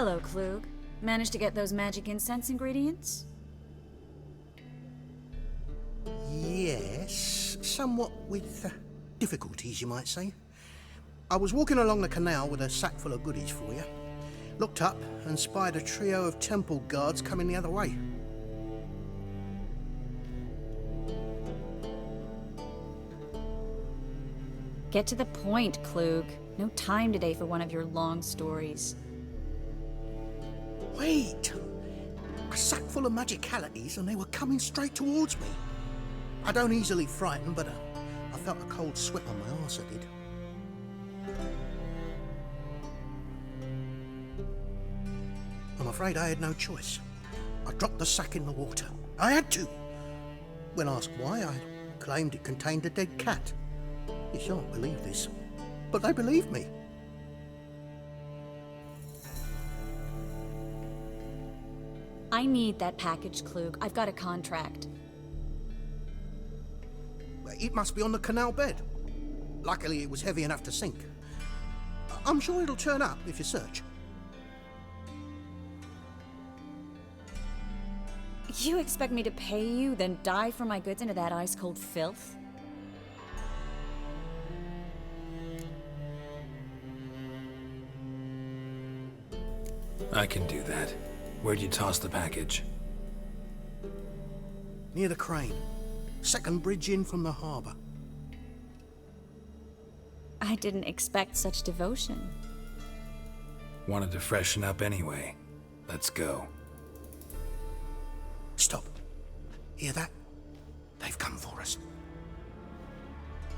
Hello, Klug. Managed to get those magic incense ingredients? Yes, somewhat with difficulties, you might say. I was walking along the canal with a sack full of goodies for you. Looked up and spied a trio of temple guards coming the other way. Get to the point, Klug. No time today for one of your long stories. Wait! A sack full of magicalities and they were coming straight towards me. I don't easily frighten, but I felt a cold sweat on my arse, I did. I'm afraid I had no choice. I dropped the sack in the water. I had to. When asked why, I claimed it contained a dead cat. You shan't believe this, but they believed me. I need that package, Klug. I've got a contract. It must be on the canal bed. Luckily, it was heavy enough to sink. I'm sure it'll turn up if you search. You expect me to pay you, then dive for my goods into that ice-cold filth? I can do that. Where'd you toss the package? Near the crane. Second bridge in from the harbour. I didn't expect such devotion. Wanted to freshen up anyway. Let's go. Stop. Hear that? They've come for us.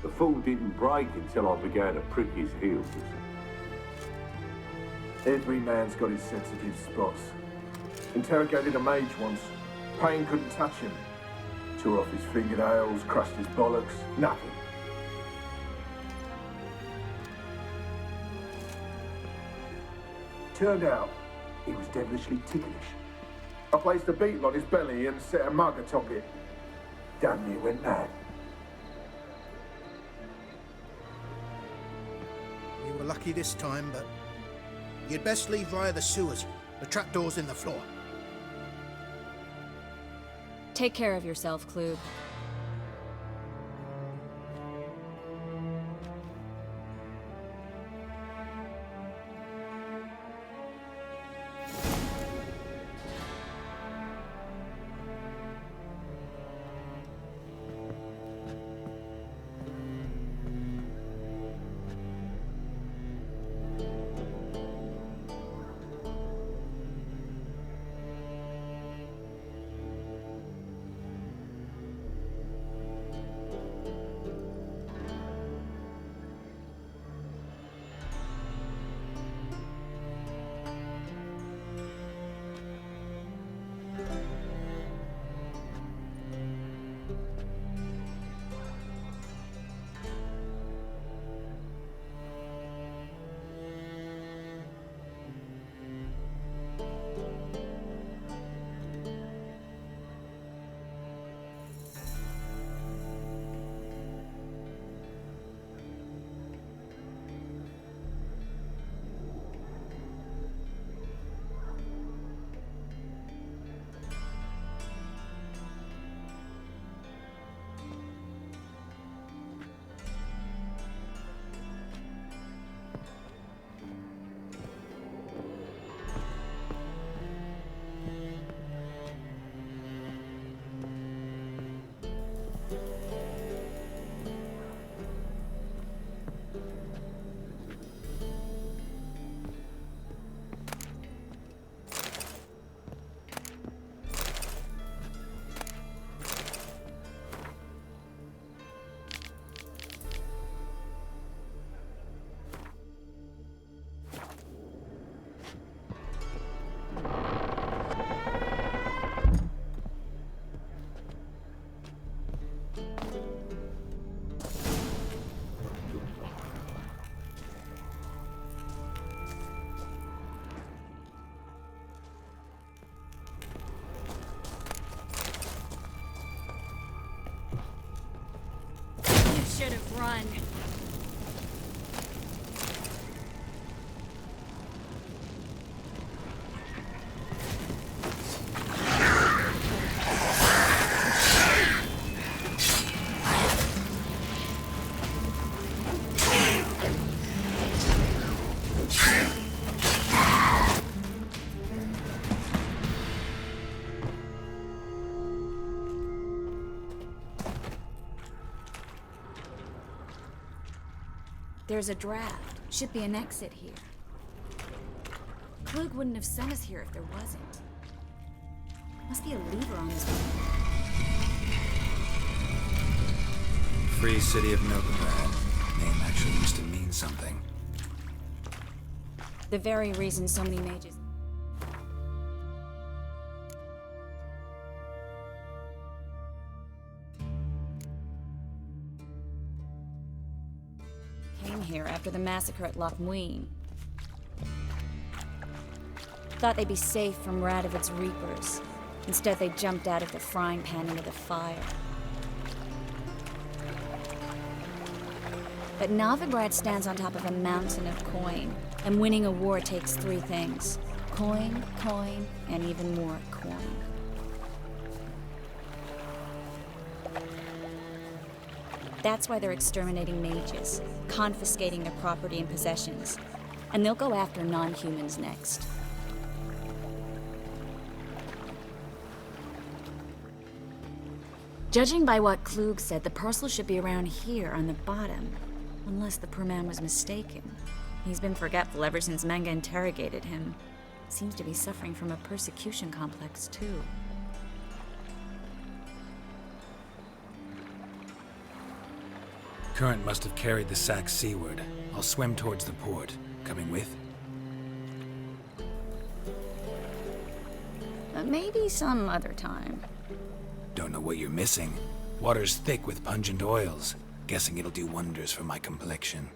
The fool didn't break until I began to prick his heels. Every man's got his sensitive spots. Interrogated a mage once. Pain couldn't touch him. Tore off his fingernails, crushed his bollocks. Nothing. Turned out, he was devilishly ticklish. I placed a beetle on his belly and set a mug atop it. Damn near went mad. You were lucky this time, but you'd best leave via the sewers. The trapdoor's in the floor. Take care of yourself, Klug. Should have run. There's a draft. Should be an exit here. Klug wouldn't have sent us here if there wasn't. Must be a lever on this one. Free City of Novigrad. Name actually used to mean something. The very reason so many mages... came here after the massacre at Loch Muin. Thought they'd be safe from Radovid's reapers. Instead, they jumped out of the frying pan into the fire. But Novigrad stands on top of a mountain of coin, and winning a war takes three things. Coin, coin, and even more coin. That's why they're exterminating mages, confiscating their property and possessions, and they'll go after non-humans next. Judging by what Klug said, the parcel should be around here on the bottom. Unless the poor man was mistaken. He's been forgetful ever since Manga interrogated him. Seems to be suffering from a persecution complex, too. Current must have carried the sack seaward. I'll swim towards the port. Coming with? Maybe some other time. Don't know what you're missing. Water's thick with pungent oils. Guessing it'll do wonders for my complexion.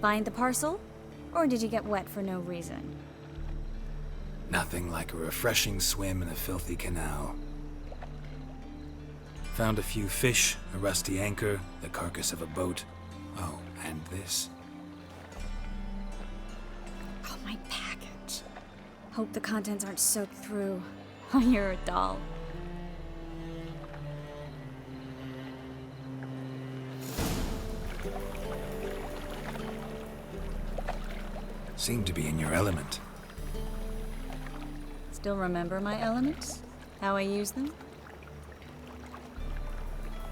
Find the parcel? Or did you get wet for no reason? Nothing like a refreshing swim in a filthy canal. Found a few fish, a rusty anchor, the carcass of a boat. Oh, and this. Oh, my package. Hope the contents aren't soaked through. Oh, you're a doll. Seem to be in your element. Still remember my elements? How I use them?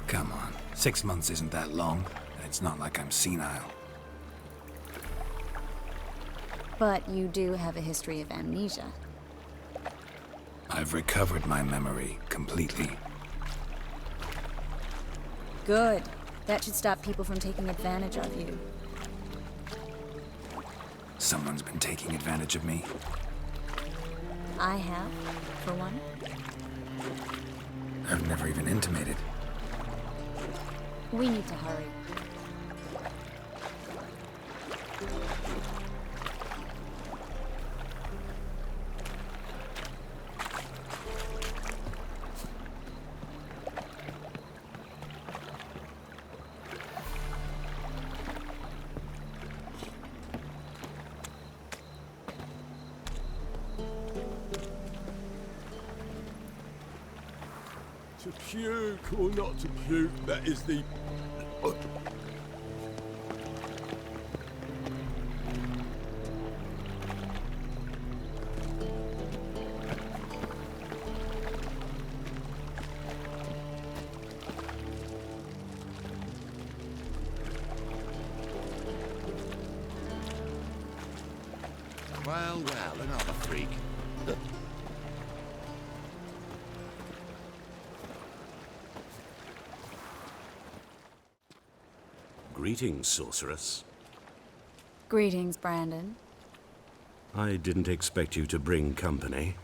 Come on, 6 months isn't that long, and it's not like I'm senile. But you do have a history of amnesia. I've recovered my memory completely. Good. That should stop people from taking advantage of you. Someone's been taking advantage of me. I have, for one. I've never even intimated. We need to hurry. puke or not to puke, that is the... Well, well, another freak. Greetings, sorceress. Greetings, Brandon. I didn't expect you to bring company.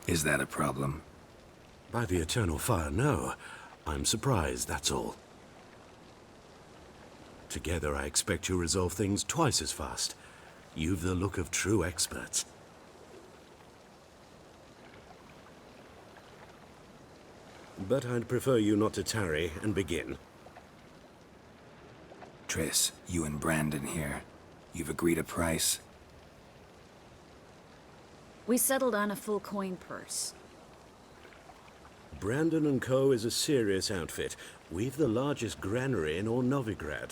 Is that a problem? By the eternal fire, no. I'm surprised, that's all. Together, I expect to resolve things twice as fast. You've the look of true experts. But I'd prefer you not to tarry and begin. Triss, you and Brandon here. You've agreed a price? We settled on a full coin purse. Brandon and Co. is a serious outfit. We've the largest granary in all Novigrad.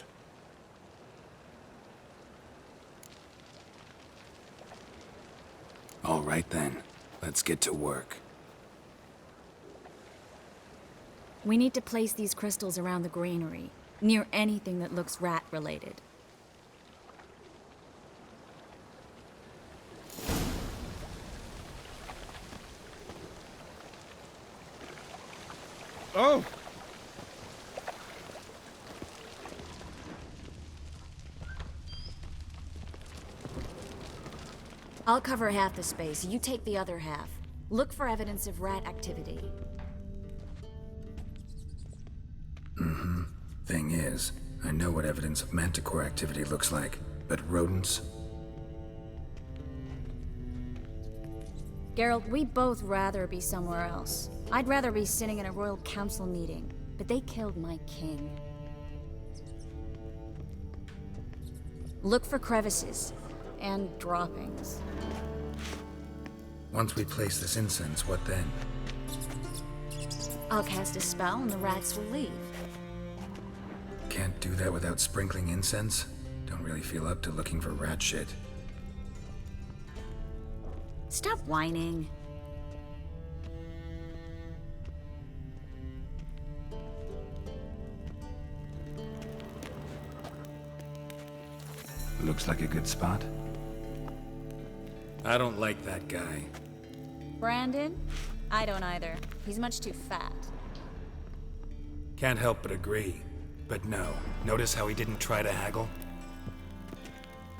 All right then. Let's get to work. We need to place these crystals around the granary, near anything that looks rat-related. Oh! I'll cover half the space. You take the other half. Look for evidence of rat activity. Thing is, I know what evidence of manticore activity looks like, but rodents? Geralt, we'd both rather be somewhere else. I'd rather be sitting in a royal council meeting, but they killed my king. Look for crevices and droppings. Once we place this incense, what then? I'll cast a spell and the rats will leave. Can't do that without sprinkling incense? Don't really feel up to looking for rat shit. Stop whining. Looks like a good spot. I don't like that guy. Brandon? I don't either. He's much too fat. Can't help but agree. But no, notice how he didn't try to haggle?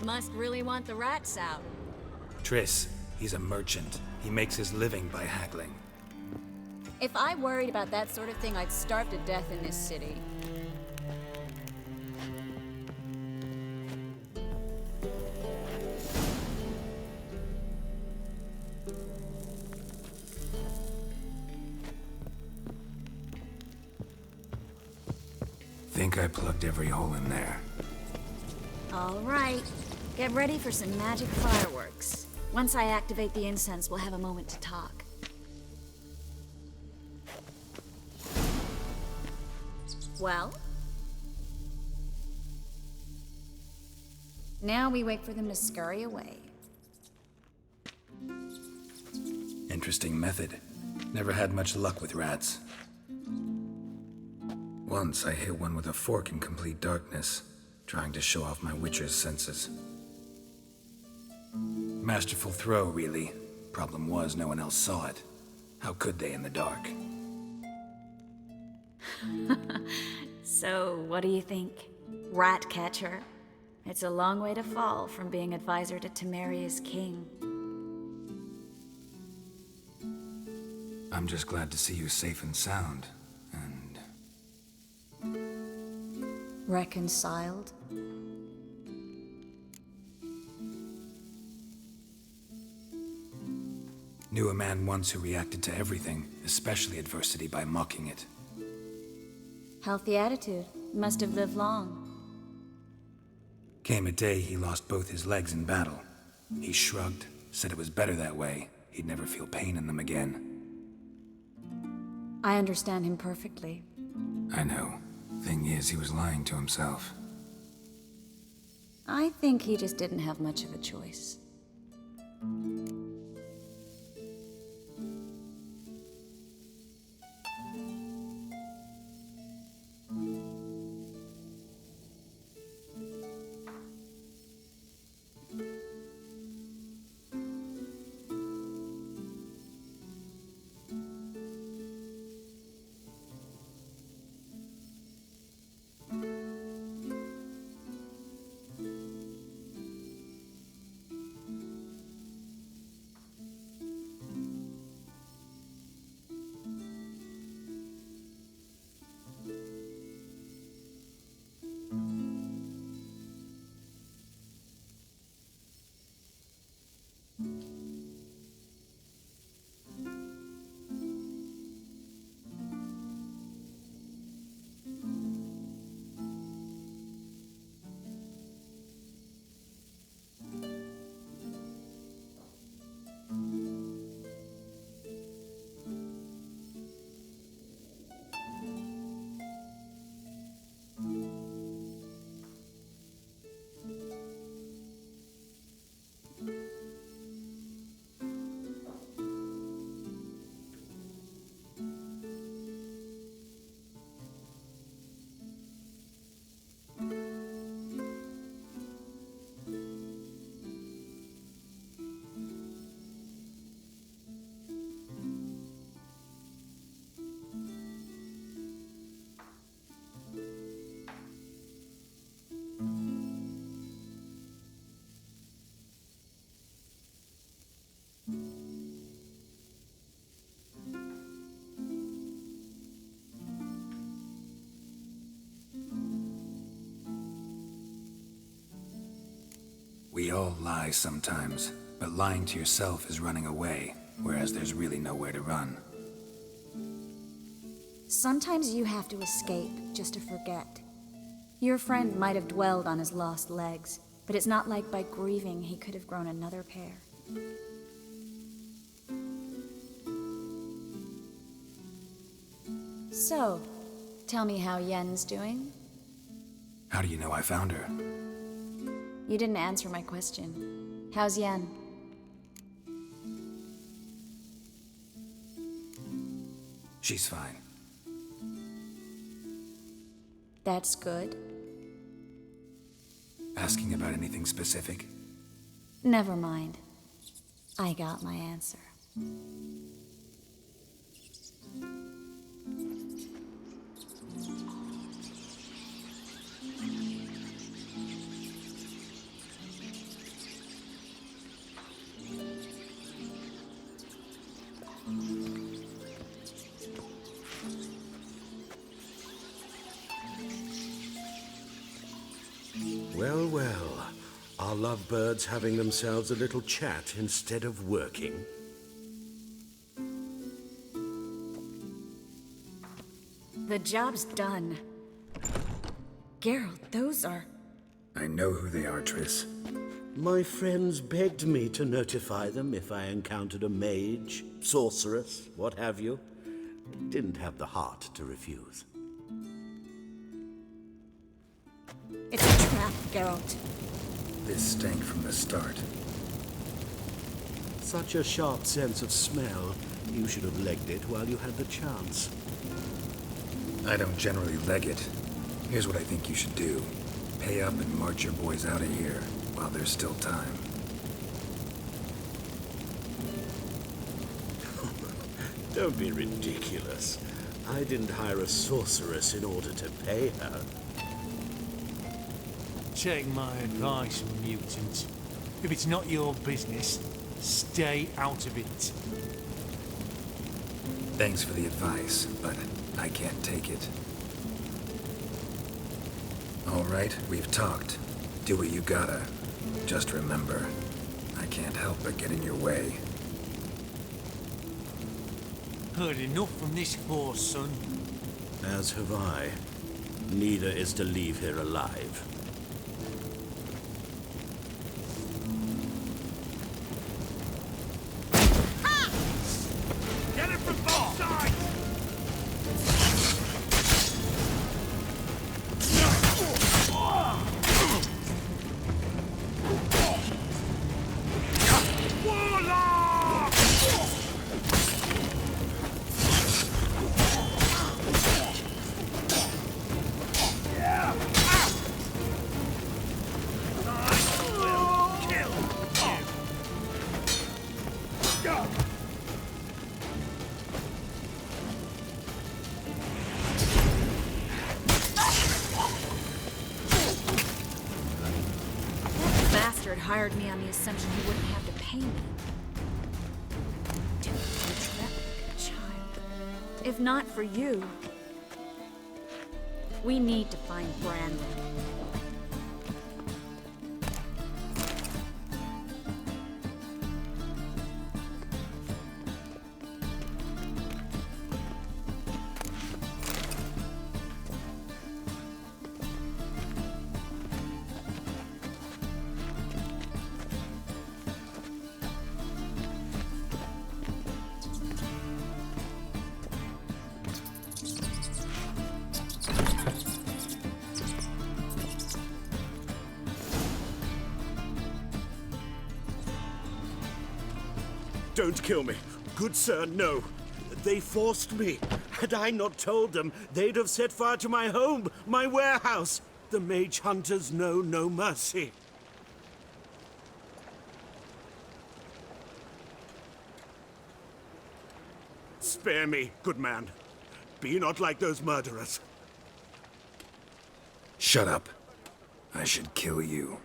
Must really want the rats out. Triss, he's a merchant. He makes his living by haggling. If I worried about that sort of thing, I'd starve to death in this city. Think I plugged every hole in there. All right. Get ready for some magic fireworks. Once I activate the incense, we'll have a moment to talk. Well? Now we wait for them to scurry away. Interesting method. Never had much luck with rats. Once I hit one with a fork in complete darkness, trying to show off my witcher's senses. Masterful throw, really. Problem was, no one else saw it. How could they in the dark? So, what do you think? Rat catcher? It's a long way to fall from being advisor to Temeria's king. I'm just glad to see you safe and sound, and... Reconciled? Knew a man once who reacted to everything, especially adversity, by mocking it. Healthy attitude. Must have lived long. Came a day he lost both his legs in battle. He shrugged, said it was better that way. He'd never feel pain in them again. I understand him perfectly. I know. Thing is, he was lying to himself. I think he just didn't have much of a choice. We all lie sometimes, but lying to yourself is running away, whereas there's really nowhere to run. Sometimes you have to escape just to forget. Your friend might have dwelled on his lost legs, but it's not like by grieving he could have grown another pair. So, tell me how Yen's doing? How do you know I found her? You didn't answer my question. How's Yen? She's fine. That's good. Asking about anything specific? Never mind. I got my answer. Well, well. Are lovebirds having themselves a little chat instead of working? The job's done. Geralt, those are... I know who they are, Triss. My friends begged me to notify them if I encountered a mage, sorceress, what have you. Didn't have the heart to refuse. It's a trap, Geralt. This stank from the start. Such a sharp sense of smell. You should have legged it while you had the chance. I don't generally leg it. Here's what I think you should do. Pay up and march your boys out of here while there's still time. Don't be ridiculous. I didn't hire a sorceress in order to pay her. Take my advice, mutant. If it's not your business, stay out of it. Thanks for the advice, but I can't take it. All right, we've talked. Do what you gotta. Just remember, I can't help but get in your way. Heard enough from this horse, son. As have I. Neither is to leave here alive. Get it from both sides! Hired me on the assumption he wouldn't have to pay me. Dude, you trap like a child. If not for you, we need to find Brandon. Don't kill me. Good sir, no. They forced me. Had I not told them, they'd have set fire to my home, my warehouse. The mage hunters know no mercy. Spare me, good man. Be not like those murderers. Shut up. I should kill you.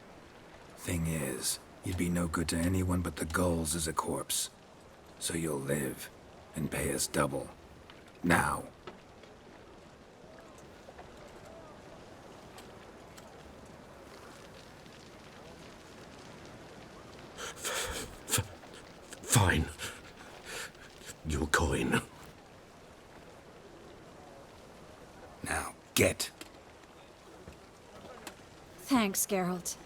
Thing is, you'd be no good to anyone but the gulls as a corpse. So you'll live, and pay us double. Now. Get. Thanks, Geralt.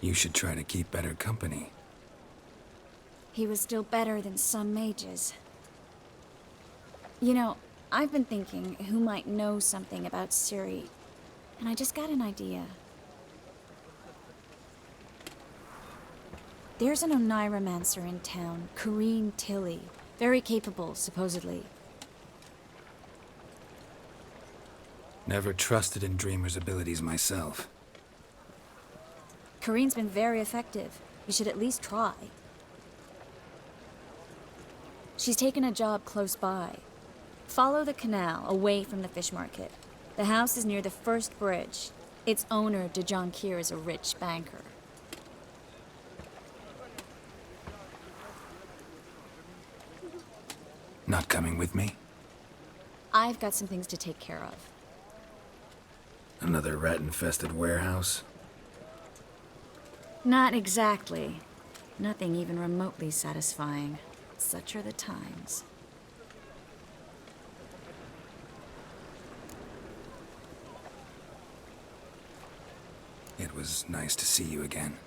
You should try to keep better company. He was still better than some mages. You know, I've been thinking who might know something about Ciri, and I just got an idea. There's an Oneiromancer in town, Corrine Tilly. Very capable, supposedly. Never trusted in Dreamer's abilities myself. Corrine's been very effective. You should at least try. She's taken a job close by. Follow the canal, away from the fish market. The house is near the first bridge. Its owner, Dejon Kier, is a rich banker. Not coming with me? I've got some things to take care of. Another rat-infested warehouse? Not exactly. Nothing even remotely satisfying. Such are the times. It was nice to see you again.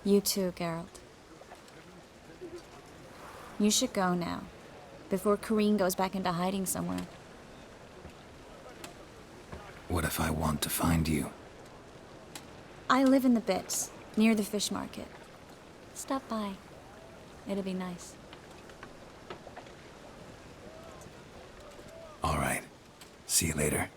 You too, Geralt. You should go now, before Corrine goes back into hiding somewhere. What if I want to find you? I live in the Bits, near the fish market. Stop by. It'll be nice. All right. See you later.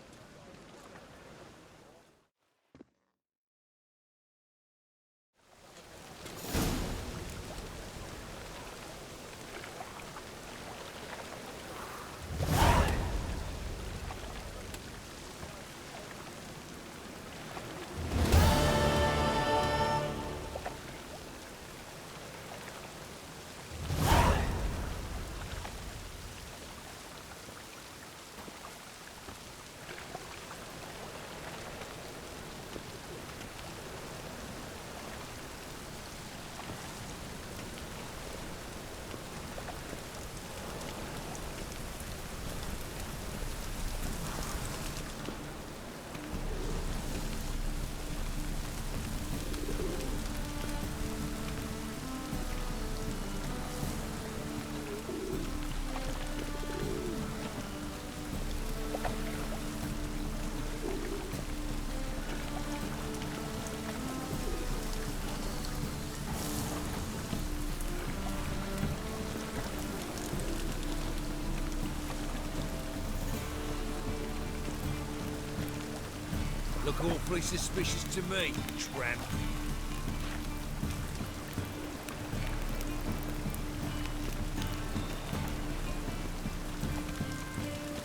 Look awfully suspicious to me, tramp.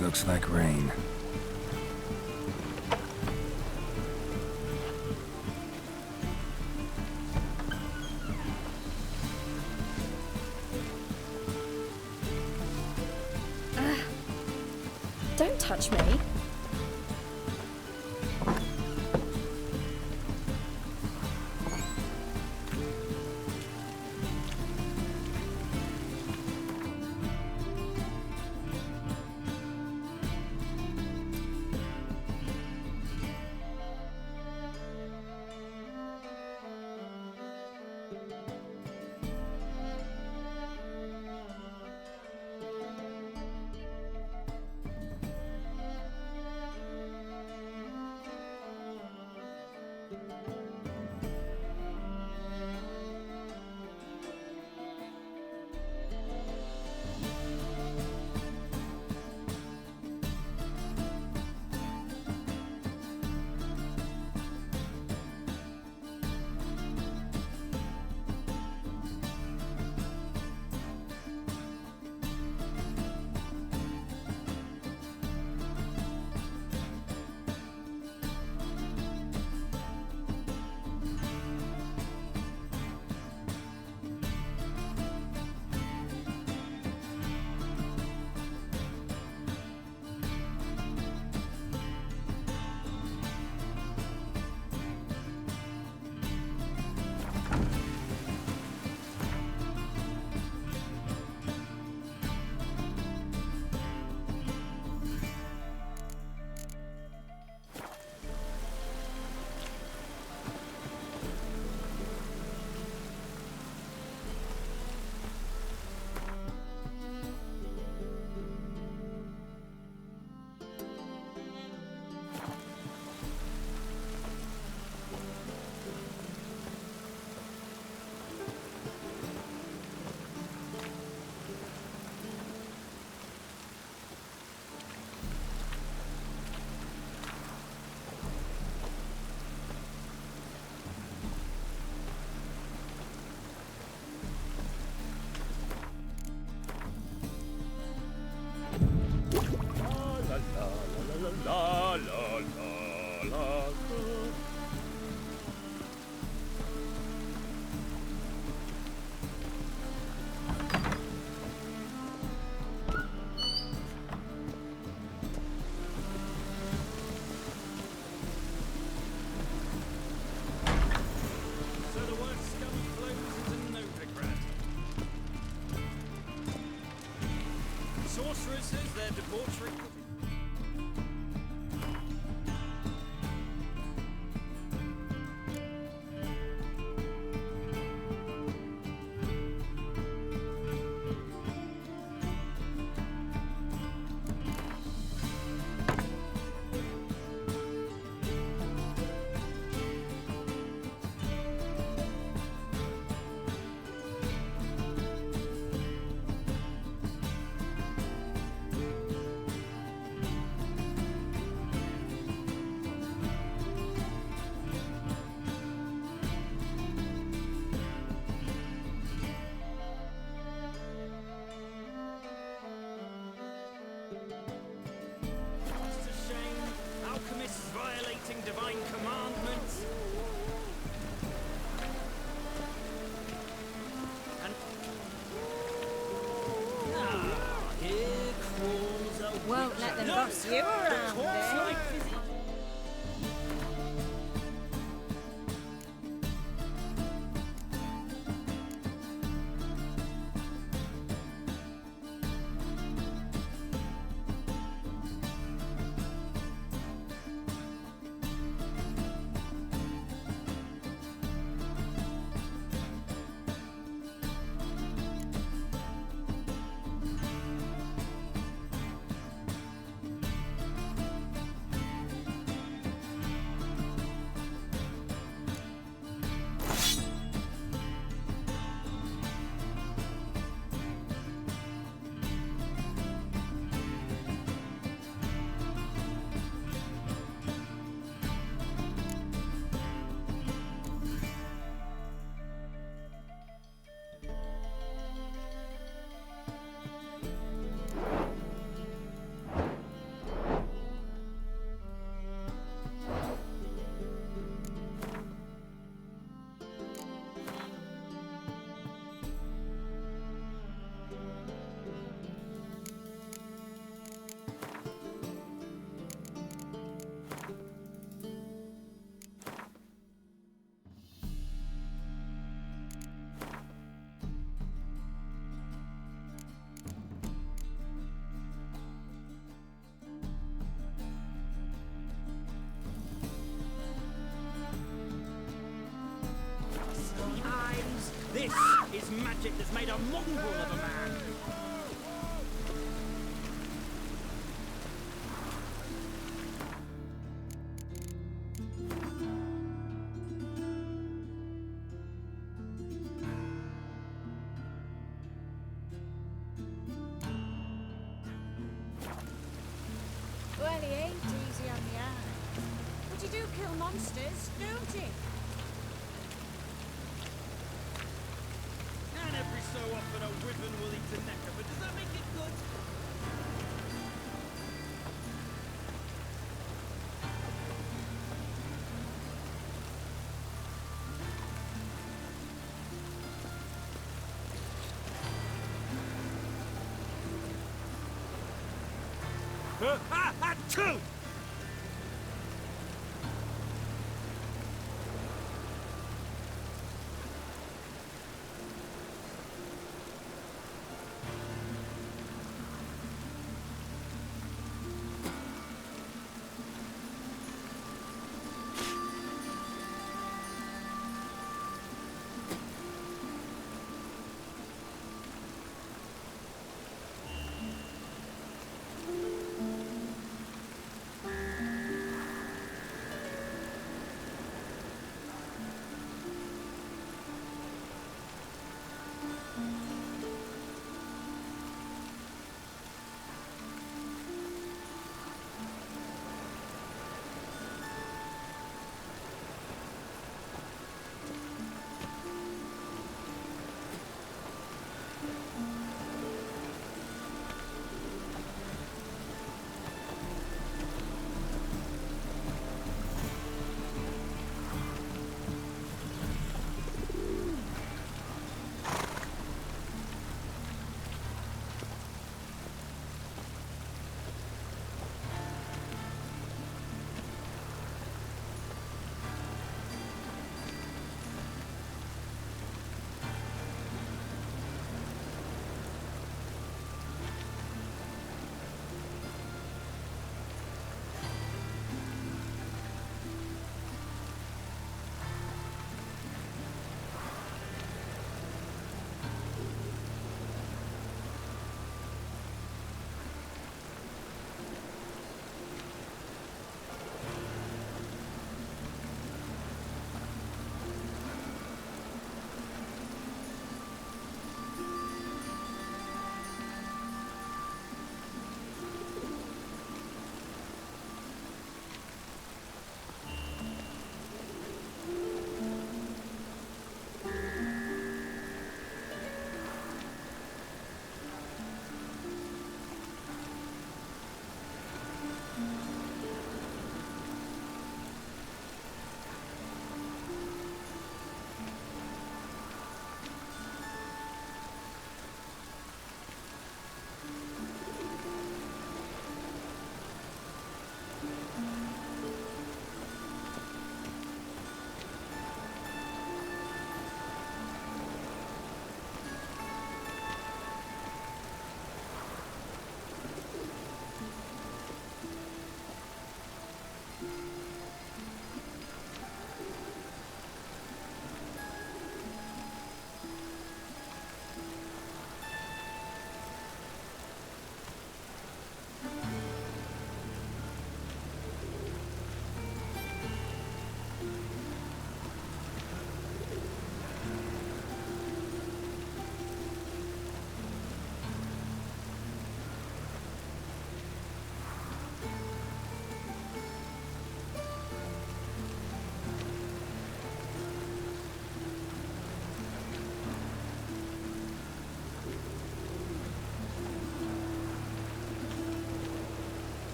Looks like rain. Don't touch me. la la la la. So the word scum flows into Novigrad. Sorcerers says their debauchery. It's a shame. Alchemists violating divine commandments. And here crawls a Won't let them boss you around, eh? eyes. This is magic that's made a mongrel of a man. Well, he ain't easy on the eye. But he do kill monsters, don't he? And every so often a wyvern will eat a necker, but does that make it good? Two!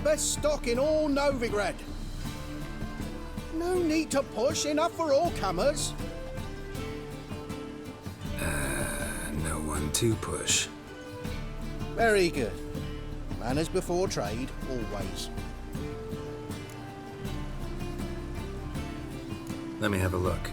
best stock in all Novigrad. No need to push, enough for all comers. No one to push. Very good. Manners before trade, always. Let me have a look.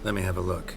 Let me have a look.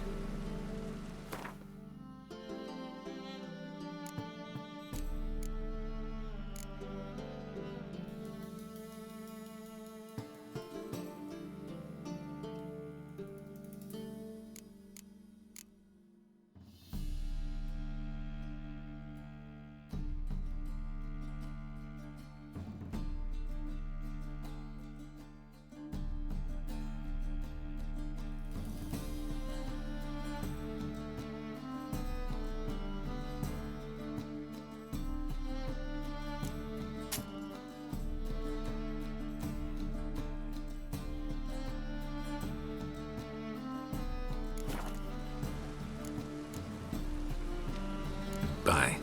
Bye.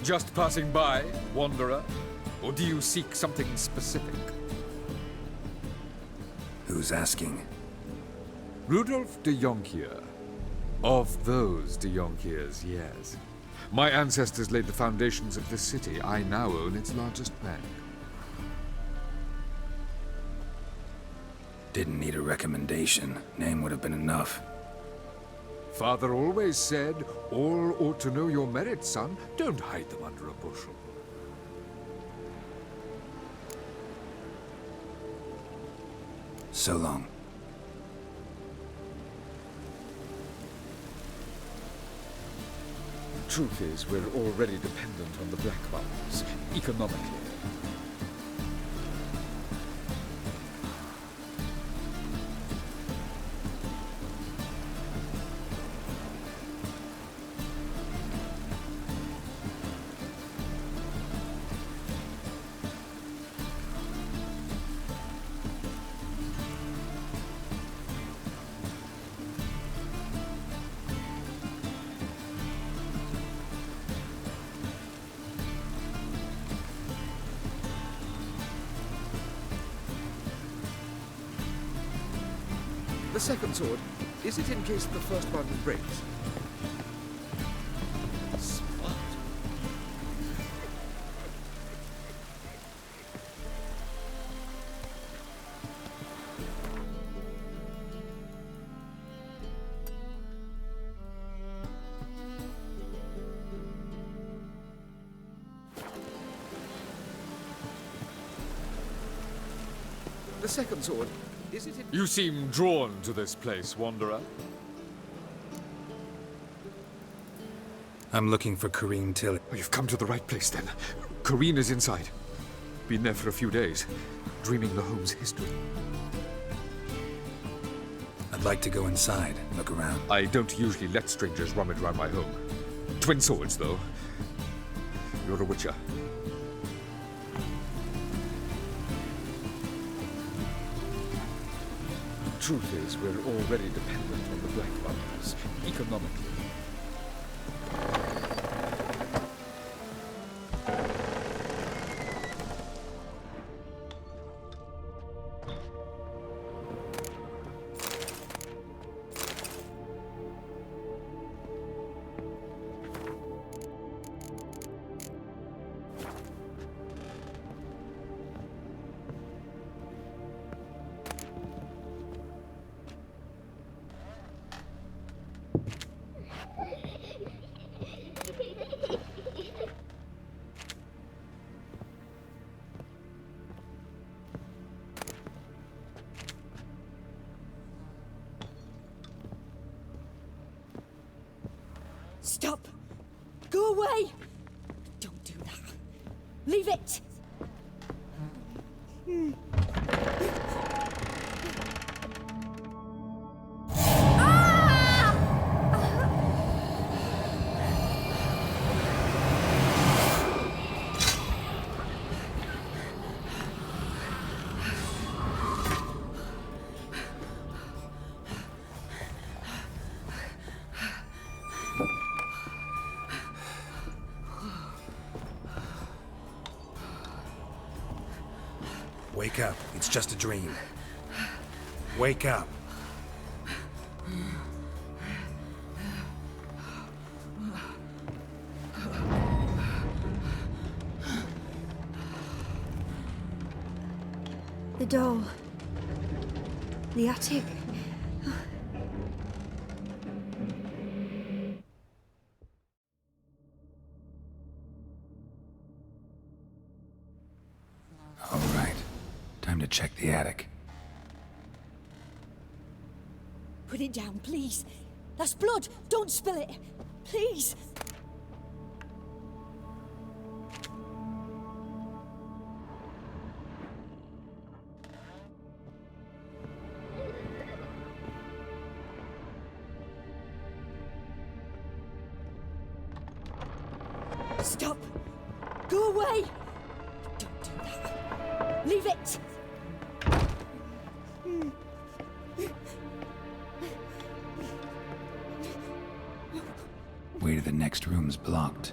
Just passing by, wanderer? Or do you seek something specific? Who's asking? Rudolf de Jonkier. Of those de Jonkiers, yes. My ancestors laid the foundations of this city. I now own its largest bank. Didn't need a recommendation. Name would have been enough. Father always said, all ought to know your merits, son. Don't hide them under a bushel. So long. Truth is, we're already dependent on the Black Marks, economically. The second sword, is it in case the first one breaks? Smart. the second sword. Is it? You seem drawn to this place, Wanderer. I'm looking for Corrine Tilley. Oh, you've come to the right place, then. Corrine is inside. Been there for a few days, dreaming the home's history. I'd like to go inside, look around. I don't usually let strangers rummage around my home. Twin swords, though. You're a witcher. The truth is, we're already dependent on the Black Bundles, economically. Stop! Go away! Don't do that. Leave it! Wake up. It's just a dream. Wake up. The doll. The attic. All right. Time to check the attic. Put it down, please. That's blood. Don't spill it. Please. Stop. Go away. Don't do that. Leave it. Way to the next room's blocked.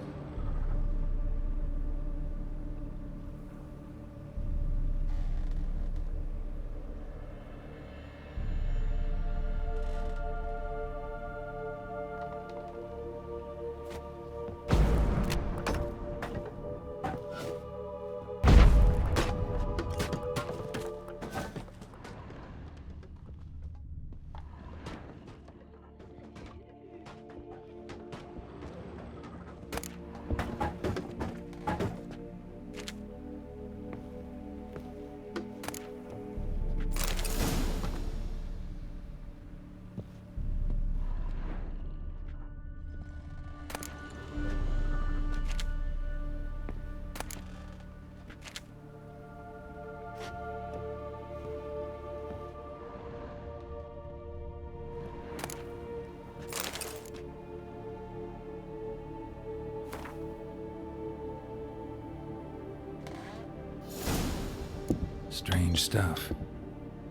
Strange stuff.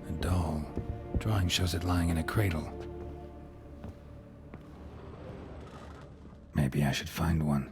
A doll. Drawing shows it lying in a cradle. Maybe I should find one.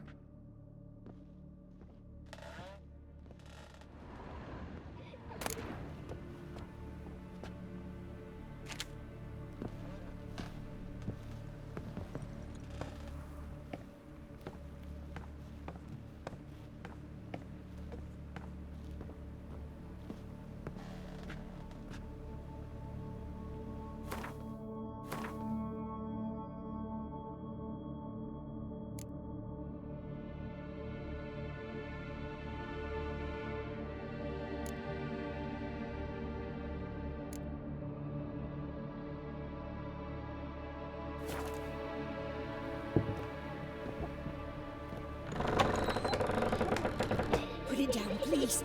Please.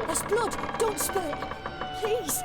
That's blood. Don't spill it. Please.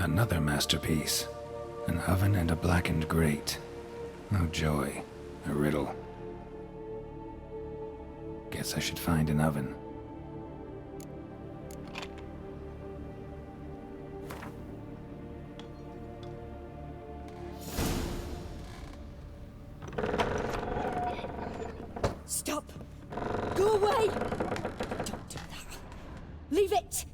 Another masterpiece. An oven and a blackened grate. Oh joy. A riddle. Guess I should find an oven. Stop. Go away. Don't do that. Leave it.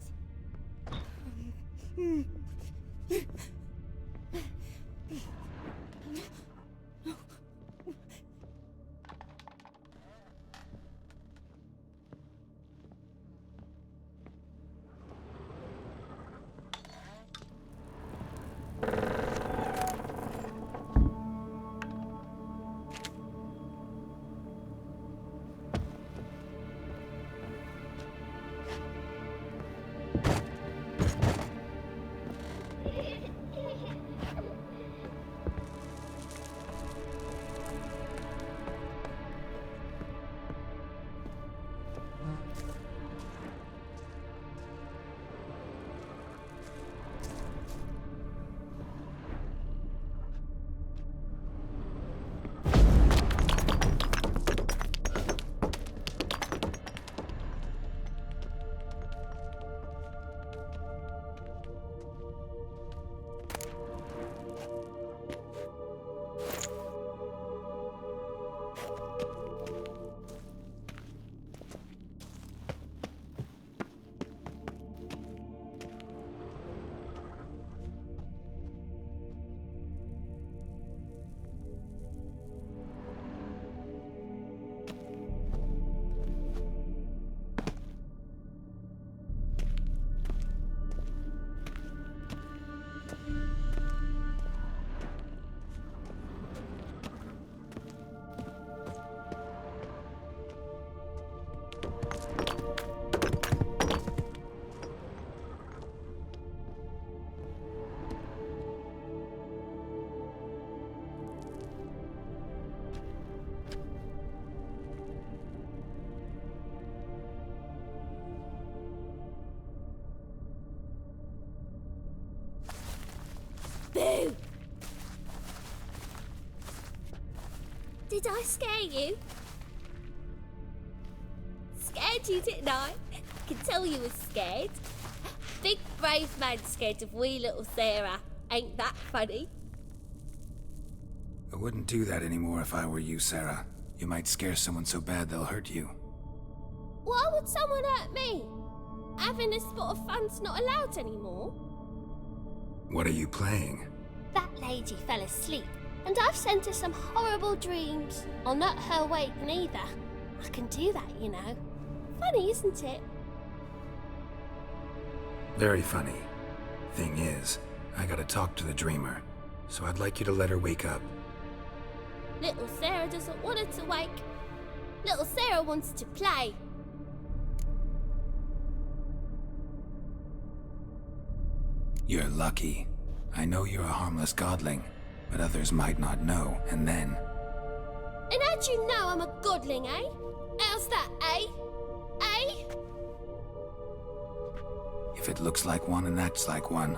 Boo! Did I scare you? Scared you, didn't I? I can tell you was scared. Big brave man scared of wee little Sarah. Ain't that funny? I wouldn't do that anymore if I were you, Sarah. You might scare someone so bad they'll hurt you. Why would someone hurt me? Having a spot of fun's not allowed anymore. What are you playing? That lady fell asleep, and I've sent her some horrible dreams. I'll not her wake neither. I can do that, you know. Funny, isn't it? Very funny. Thing is, I gotta talk to the dreamer, so I'd like you to let her wake up. Little Sarah doesn't want her to wake. Little Sarah wants to play. You're lucky. I know you're a harmless godling, but others might not know, and then... And how'd you know I'm a godling, eh? How's that, eh? Eh? If it looks like one and acts like one,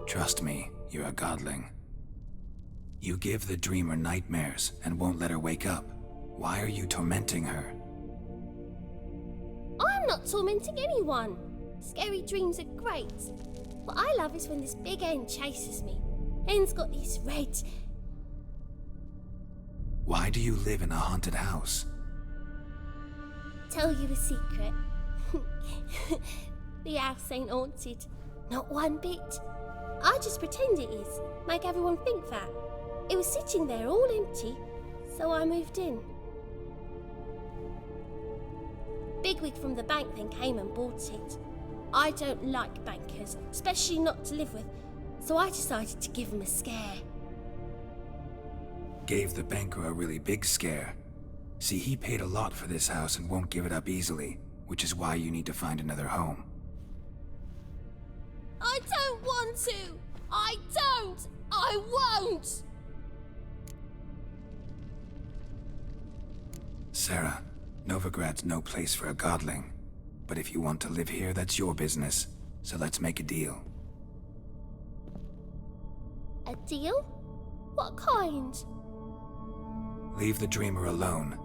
trust me, you're a godling. You give the dreamer nightmares and won't let her wake up. Why are you tormenting her? I'm not tormenting anyone. Scary dreams are great. What I love is when this big hen chases me. Hen's got these red... Why do you live in a haunted house? Tell you a secret. The house ain't haunted. Not one bit. I just pretend it is. Make everyone think that. It was sitting there all empty, so I moved in. Bigwig from the bank then came and bought it. I don't like bankers, especially not to live with, so I decided to give him a scare. Gave the banker a really big scare. See, he paid a lot for this house and won't give it up easily, which is why you need to find another home. I don't want to! I don't! I won't! Sarah, Novigrad's no place for a godling. But if you want to live here, that's your business. So let's make a deal. A deal? What kind? Leave the dreamer alone.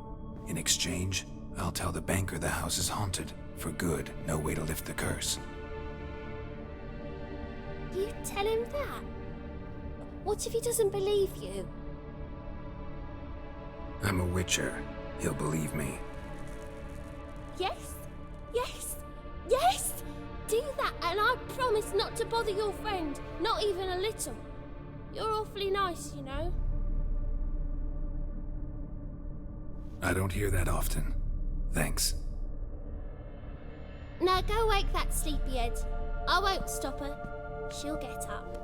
In exchange, I'll tell the banker the house is haunted. For good, no way to lift the curse. You tell him that? What if he doesn't believe you? I'm a witcher. He'll believe me. Yes? Yes? Yes! Do that and I promise not to bother your friend. Not even a little. You're awfully nice, you know. I don't hear that often. Thanks. Now go wake that sleepyhead. I won't stop her. She'll get up.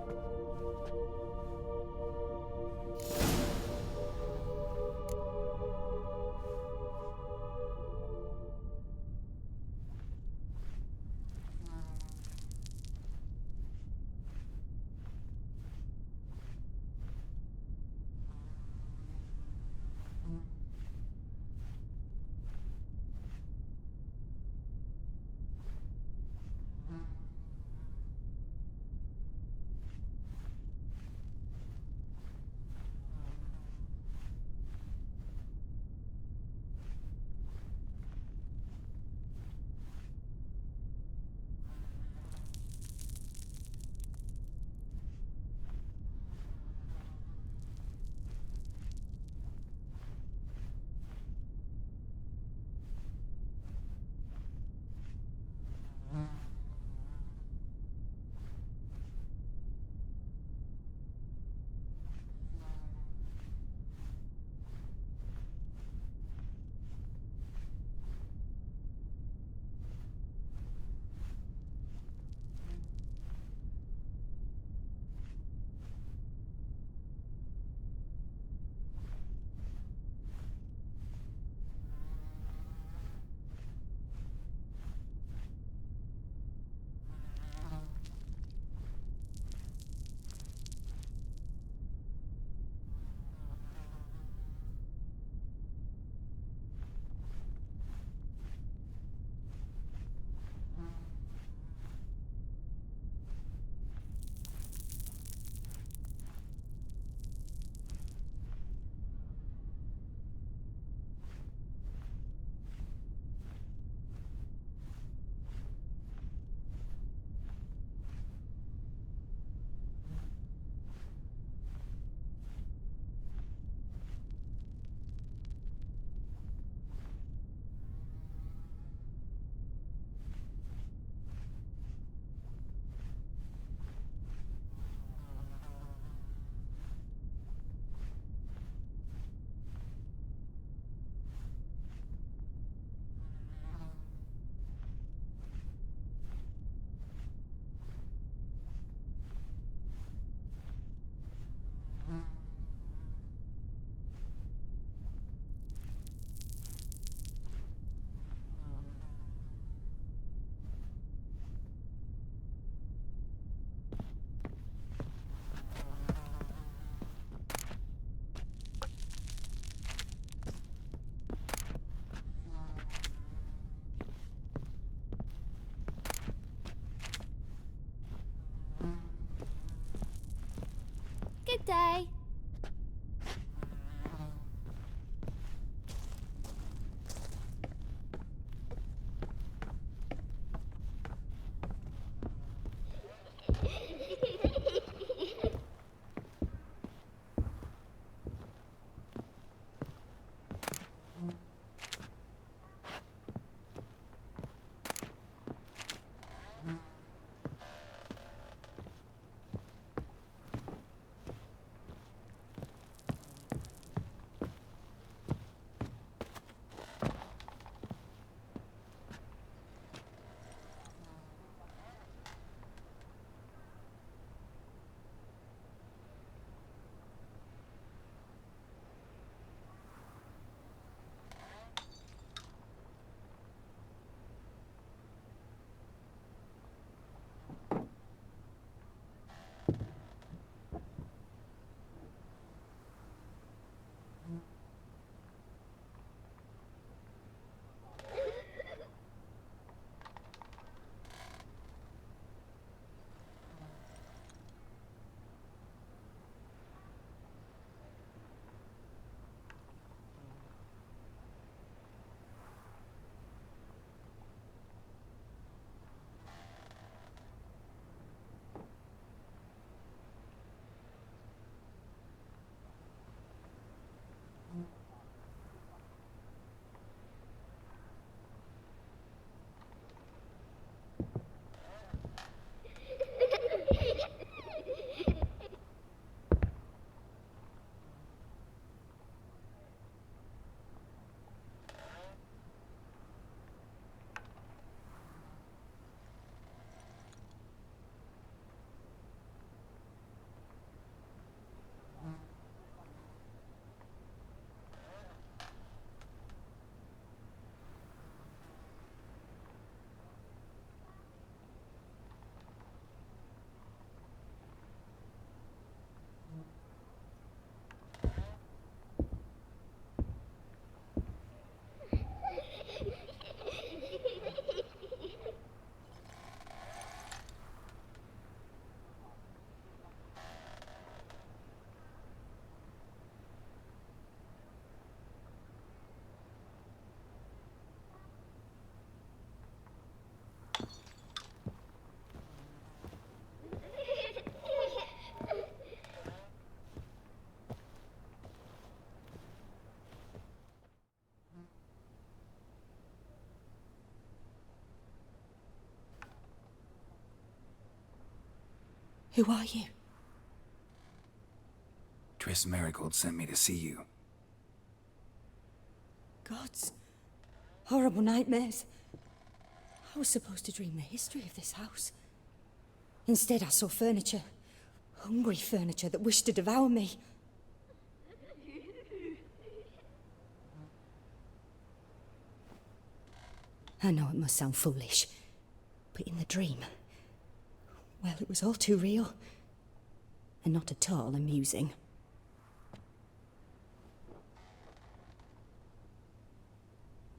Good day. Who are you? Triss Marigold sent me to see you. Gods. Horrible nightmares. I was supposed to dream the history of this house. Instead, I saw furniture. Hungry furniture that wished to devour me. I know it must sound foolish, but in the dream, well, it was all too real. And not at all amusing.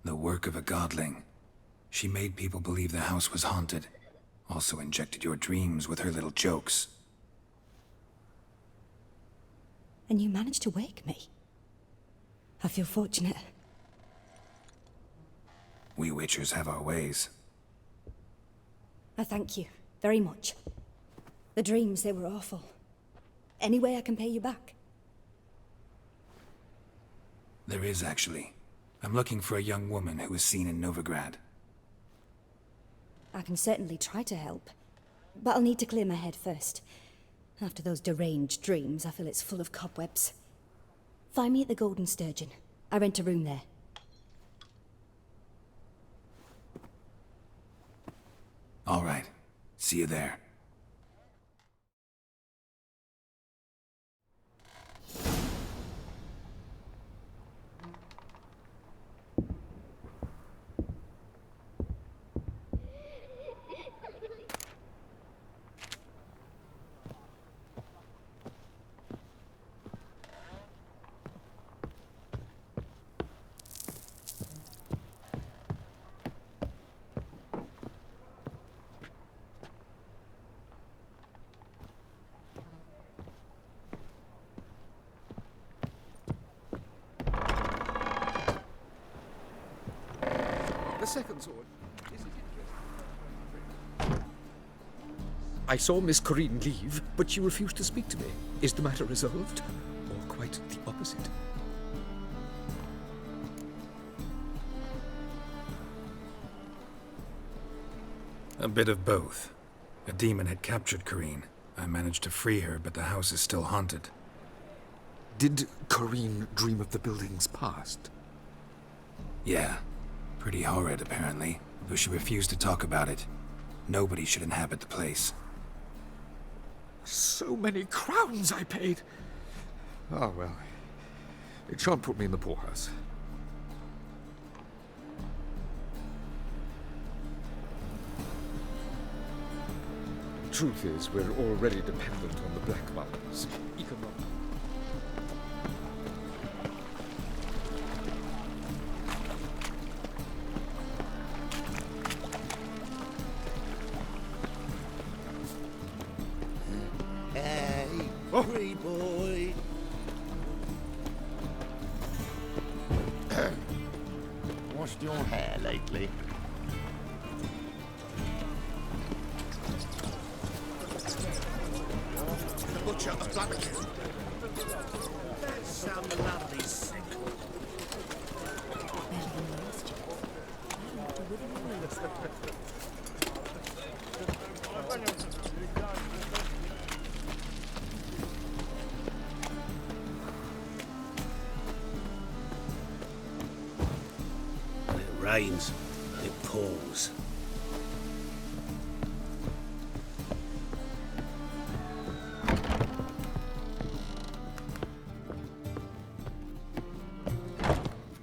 The work of a godling. She made people believe the house was haunted. Also injected your dreams with her little jokes. And you managed to wake me. I feel fortunate. We Witchers have our ways. I thank you very much. The dreams, they were awful. Any way I can pay you back? There is, actually. I'm looking for a young woman who was seen in Novigrad. I can certainly try to help. But I'll need to clear my head first. After those deranged dreams, I feel it's full of cobwebs. Find me at the Golden Sturgeon. I rent a room there. All right. See you there. Second sword. I saw Miss Corinne leave, but she refused to speak to me. Is the matter resolved? Or quite the opposite? A bit of both. A demon had captured Corinne. I managed to free her, but the house is still haunted. Did Corinne dream of the building's past? Yeah. Pretty horrid, apparently, though she refused to talk about it. Nobody should inhabit the place. So many crowns I paid! Oh, well. It shan't put me in the poorhouse. Truth is, we're already dependent on the Black Mountains. Economic. Free boy. Washed your hair lately? The butcher of Blackhead. That sounds lovely sick. Rains, it pours.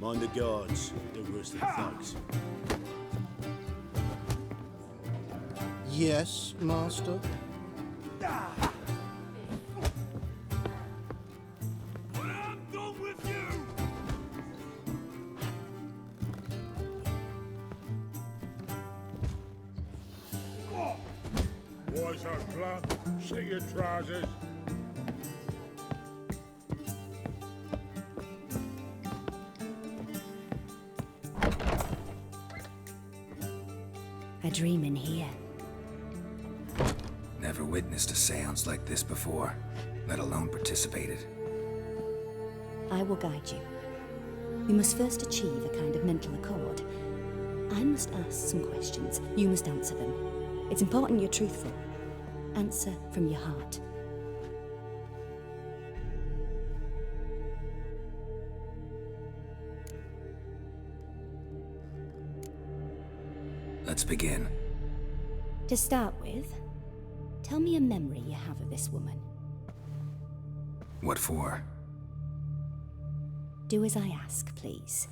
Mind the guards, they're worse than thugs. Yes, master. Boys are plump. See your trousers. I dream in here. Never witnessed a seance like this before, let alone participated. I will guide you. We must first achieve a kind of mental accord. I must ask some questions. You must answer them. It's important you're truthful. Answer from your heart. Let's begin. To start with, tell me a memory you have of this woman. What for? Do as I ask, please.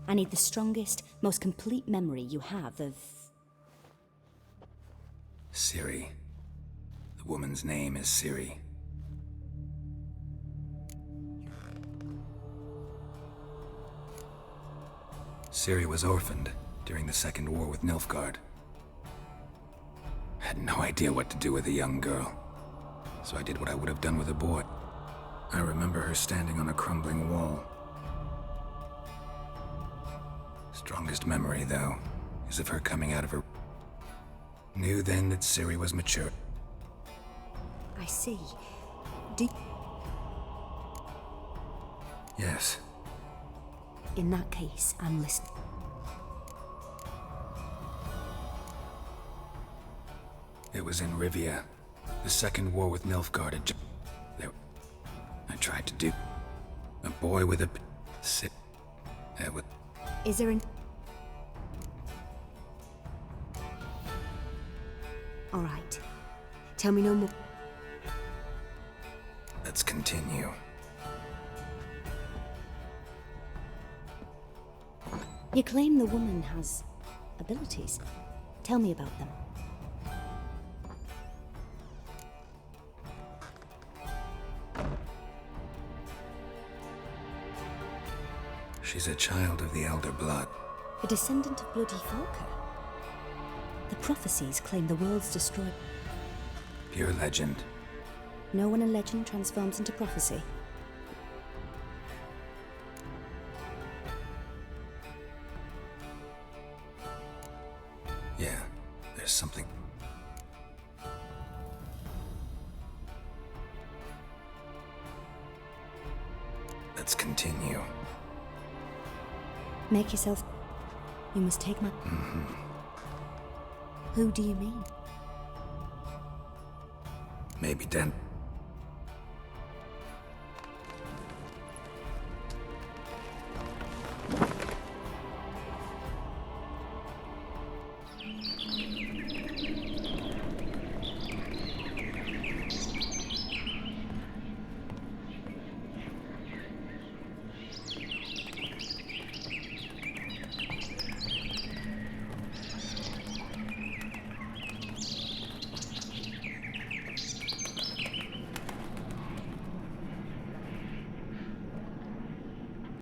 I need the strongest, most complete memory you have of... Ciri. The woman's name is Ciri. Ciri was orphaned during the Second War with Nilfgaard. Had no idea what to do with a young girl, so I did what I would have done with a boy. I remember her standing on a crumbling wall. Strongest memory, though, is of her coming out of her... Knew then that Ciri was mature. I see. Do... Yes. In that case, I'm listening. It was in Rivia. The Second War with Nilfgaard had there. I tried to do... A boy with a... Is there an... All right. Tell me no more. Let's continue. You claim the woman has abilities. Tell me about them. She's a child of the Elder Blood. A descendant of bloody Volker. The prophecies claim the world's destroyed. Pure legend. Know when a legend transforms into prophecy? Yeah, there's something. Let's continue. Make yourself... You must take my... Who do you mean? Maybe Den.